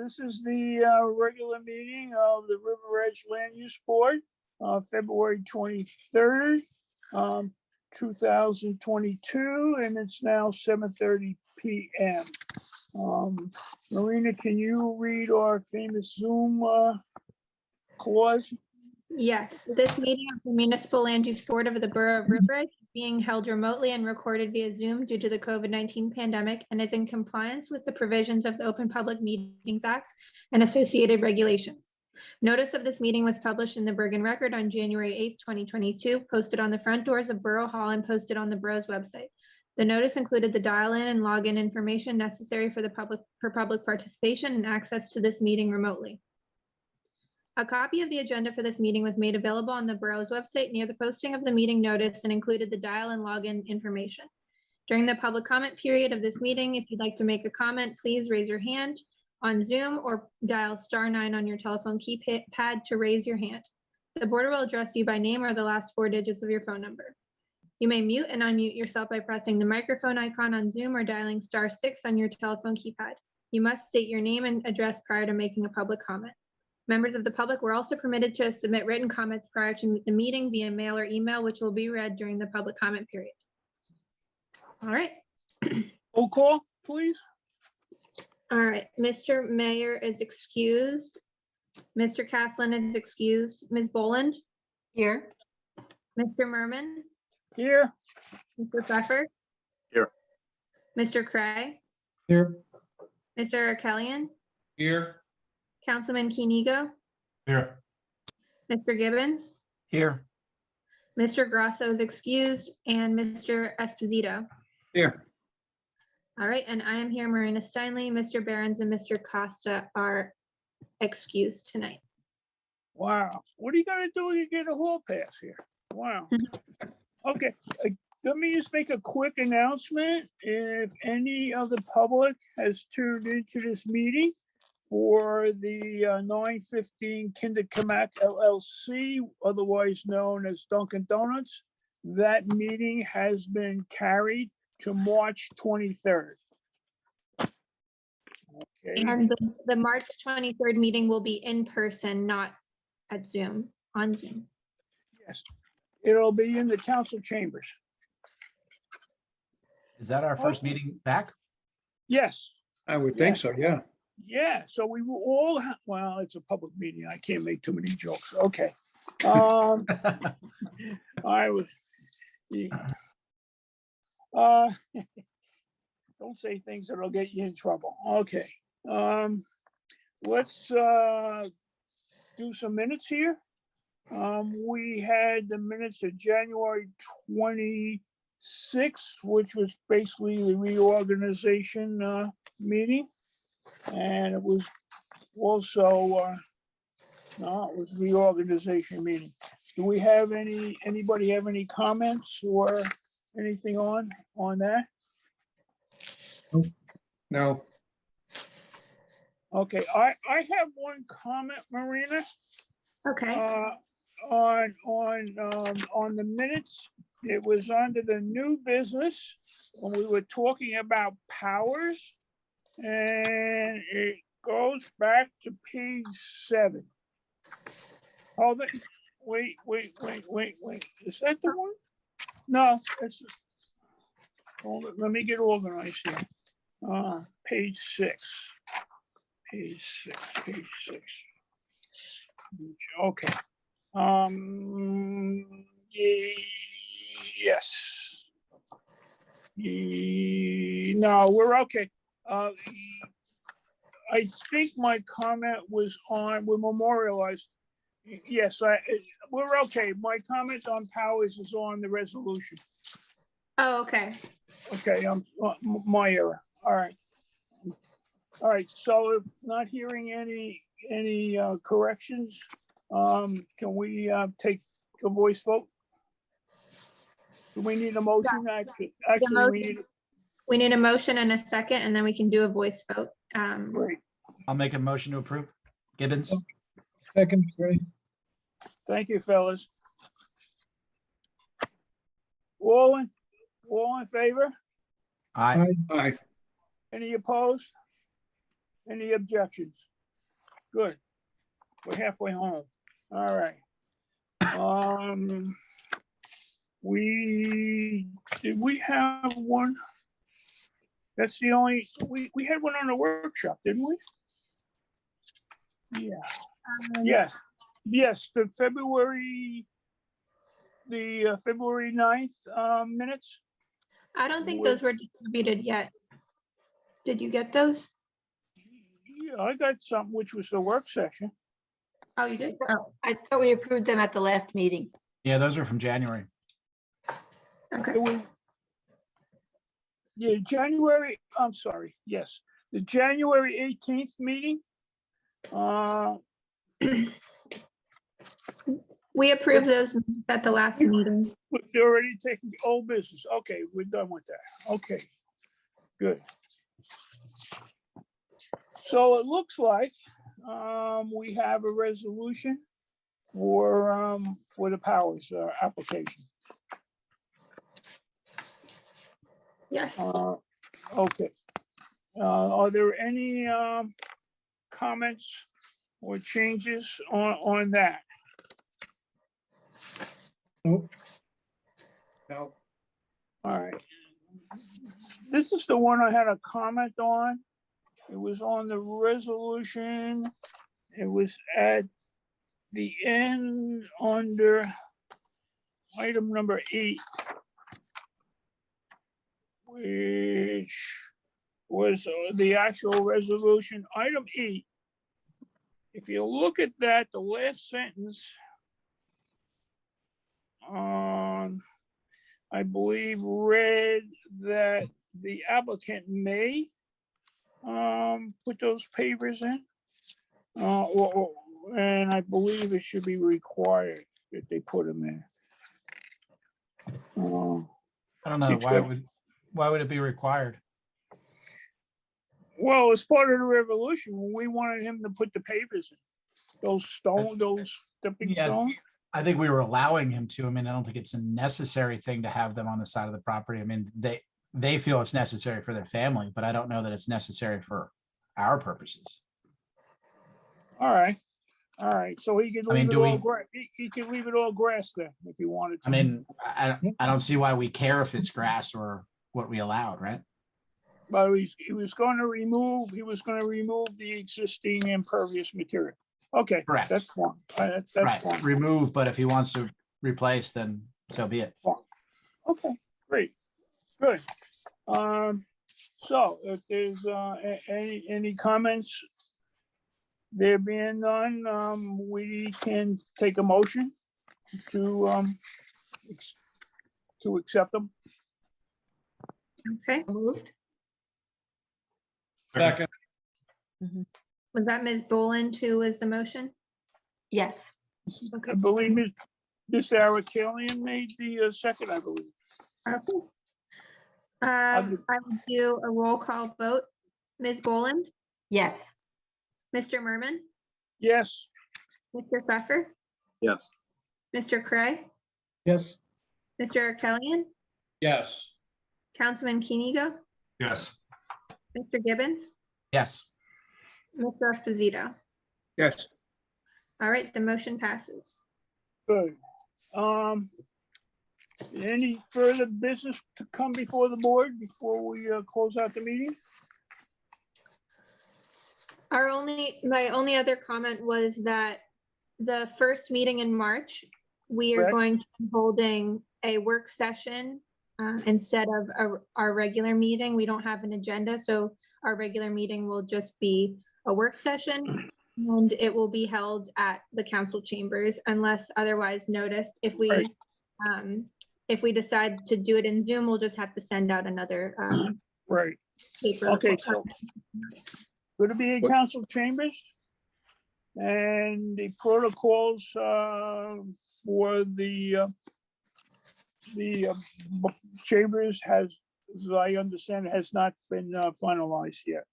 this is the regular meeting of the River Edge Land Use Board, February 23rd, 2022, and it's now 7:30 p.m. Marina, can you read our famous Zoom clause? Yes, this meeting of the Municipal Land Use Board of the Borough of River Edge is being held remotely and recorded via Zoom due to the COVID-19 pandemic and is in compliance with the provisions of the Open Public Meetings Act and associated regulations. Notice of this meeting was published in the Bergen Record on January 8th, 2022, posted on the front doors of Borough Hall and posted on the borough's website. The notice included the dial-in and login information necessary for public participation and access to this meeting remotely. A copy of the agenda for this meeting was made available on the borough's website near the posting of the meeting notice and included the dial and login information. During the public comment period of this meeting, if you'd like to make a comment, please raise your hand on Zoom or dial *9 on your telephone keypad to raise your hand. The board will address you by name or the last 4 digits of your phone number. You may mute and unmute yourself by pressing the microphone icon on Zoom or dialing *6 on your telephone keypad. You must state your name and address prior to making a public comment. Members of the public were also permitted to submit written comments prior to the meeting via mail or email, which will be read during the public comment period. All right. Roll call, please. All right. Mr. Mayor is excused. Mr. Caslin is excused. Ms. Boland? Here. Mr. Merman? Here. Mr. Pfeffer? Here. Mr. Cray? Here. Mr. Arkelian? Here. Councilman Kinigo? Here. Mr. Gibbons? Here. Mr. Grasso is excused, and Mr. Esposito. Here. All right, and I am here, Marina Steinle. Mr. Behrens and Mr. Costa are excused tonight. Wow. What are you gonna do when you get a hall pass here? Wow. Okay, let me just make a quick announcement. If any of the public has tuned into this meeting for the 915 Kinder Kamak LLC, otherwise known as Dunkin' Donuts, that meeting has been carried to March 23rd. Okay, And the March 23rd meeting will be in person, not at Zoom, on Zoom. yes, it'll be in the council chambers. Is that our first meeting back? Yes. I would think so, yeah. Yeah, so we will all, well, it's a public meeting. I can't make too many jokes. Okay. I would, don't say things that'll get you in trouble. Okay. Let's do some minutes here. We had the minutes of January 26th, which was basically the reorganization meeting. And it was also, no, it was reorganization meeting. Do we have anybody have any comments or anything on that? No. Okay, I have one comment, Marina, Okay, on the minutes. It was under the new business when we were talking about powers. And it goes back to page 7. Hold it. Wait. Is that the one? No, it's, hold it. Let me get organized here. Page 6. Page 6. Okay. Yes. No, we're okay. I think my comment was on, we're memorialized. Yes, we're okay. My comment on powers is on the resolution. oh, okay. Okay, my error. All right. So if not hearing any corrections, can we take a voice vote? Do we need a motion? Actually, We need a motion and a second, and then we can do a voice vote. great. I'll make a motion to approve. Gibbons? Second, Gray. Thank you, fellas. All in favor? Aye. Aye. Any opposed? Any objections? Good. We're halfway home. All right. Did we have one? That's the only, we had one on the workshop, didn't we? Yeah, yes, the February 9th minutes. I don't think those were distributed yet. Did you get those? Yeah, I got some, which was the work session. Oh, you did? Oh, I thought we approved them at the last meeting. Yeah, those are from January. Okay. Yeah, January, I'm sorry, yes, the January 18th meeting. We approved those minutes at the last meeting. We're already taking old business. Okay, we're done with that. Okay, good. So it looks like we have a resolution for the powers application. Yes. Okay. Are there any comments or changes on that? Nope. No. All right. This is the one I had a comment on. It was on the resolution. It was at the end under item number 8, which was the actual resolution, item 8. If you look at that, the last sentence, I believe read that the applicant may put those pavers in, and I believe it should be required that they put them in. I don't know, why would it be required? Well, as part of the revolution, we wanted him to put the pavers in, those stepping Yeah. stones. I think we were allowing him to. I mean, I don't think it's a necessary thing to have them on the side of the property. I mean, they feel it's necessary for their family, but I don't know that it's necessary for our purposes. All right. So he could I mean, leave it do all we- grass. He could leave it all grass then if he wanted to. I mean, I don't see why we care if it's grass or what we allowed, right? But he was going to remove the existing impervious material. Okay, Correct. that's fine. That's Right, fine. remove, but if he wants to replace, then so be it. Okay, great, good. So if there's any comments, there being none, we can take a motion to accept them. Okay. Moved? Second. Was that Ms. Boland who was the motion? Yes. Okay. I believe Ms. Arakalian made the second, I believe. Okay. I will do a roll call vote. Ms. Boland, Yes. Mr. Merman, Yes, Mr. Pfeffer, Yes. Mr. Cray, Yes. Mr. Kelly, Yes. Councilman Kenigo, Yes. Mr. Gibbons, Yes, Mr. Esposito. Yes. All right, the motion passes. good. Any further business to come before the board before we close out the meeting? My only other comment was that the first meeting in March, we are Correct. going to be holding a work session instead of our regular meeting. We don't have an agenda, so our regular meeting will just be a work session, and it will be held at the council chambers unless otherwise noticed. If we decide to do it in Zoom, we'll just have to send out another Right, paper. okay, so going to be in council chambers. And the protocols for the chambers has, as I understand, has not been finalized yet.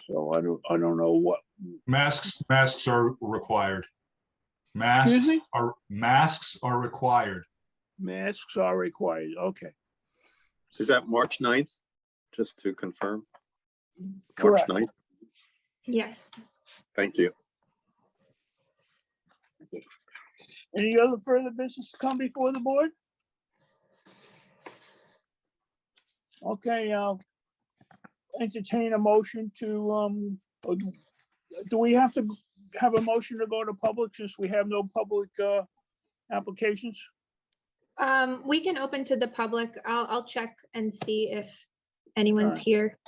So I don't know what. Masks are required. Excuse me? Masks are required. Masks are required. Okay, Is that March 9th? Just to confirm. March correct. 9th? Yes. Thank you. Any other further business to come before the board? Okay, I'll entertain a motion to, do we have to have a motion to go to public since we have no public applications? We can open to the public. I'll check and see if anyone's Alright. here.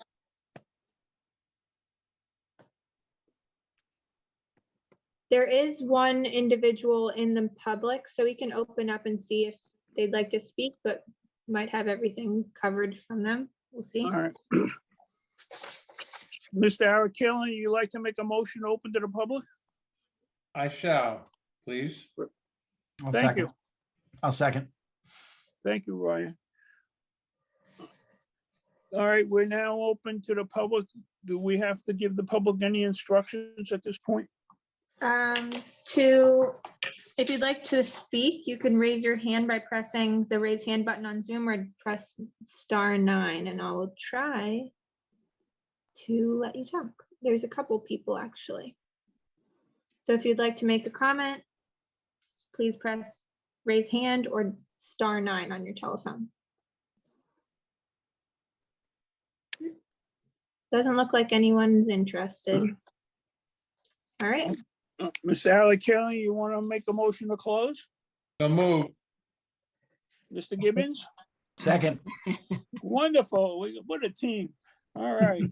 There is one individual in the public, so we can open up and see if they'd like to speak, but might have everything covered from them. We'll see. All right. Mr. Arakilian, you like to make a motion open to the public? I shall, please. I'll Thank second. you. I'll second. Thank you, Ryan. All right, we're now open to the public. Do we have to give the public any instructions at this point? If you'd like to speak, you can raise your hand by pressing the raise hand button on Zoom or press *9, and I will try to let you talk. There's a couple people actually. So if you'd like to make a comment, please press raise hand or *9 on your telephone. Doesn't look like anyone's interested. All right. Mr. Arakilian, you want to make a motion to close? So move. Mr. Gibbons? Second. Wonderful. What a team. All right.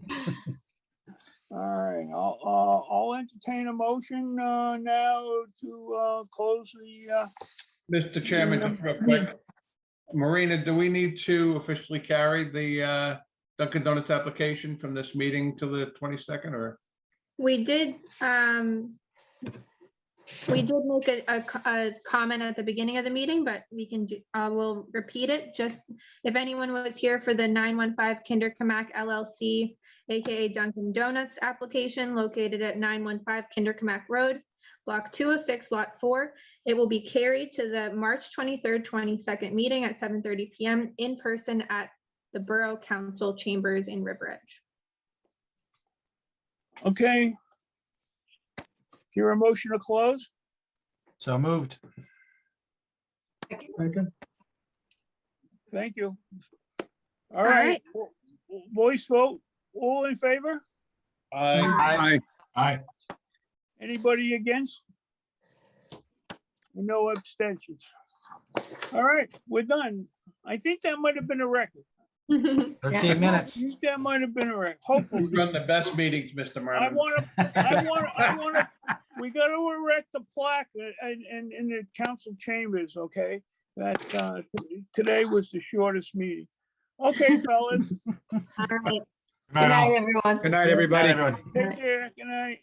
All right. I'll entertain a motion now to close the, Mr. Chairman, just real quick. Marina, do we need to officially carry the Dunkin' Donuts application from this meeting to the 22nd or? We did make a comment at the beginning of the meeting, but we can do, we'll repeat it. Just if anyone was here for the 915 Kinder Kamak LLC, AKA Dunkin' Donuts application located at 915 Kinder Kamak Road, Block 206, Lot 4, it will be carried to the March 23rd, 22nd meeting at 7:30 PM in person at the Borough Council Chambers in River Edge. okay. Hear a motion to close? So moved. Thank you. All right. right. Voice vote. All in favor? Aye. Aye. Anybody against? No abstentions. All right, we're done. I think that might have been a record. 13 minutes. I think that might have been a record, We hopefully. run the best meetings, Mr. I Merman. want to, we got to erect a plaque in the council chambers, okay? That today was the shortest meeting. Okay, fellas, All right. Good night, everyone. Good night, Bye, everybody. everyone. take care, good night.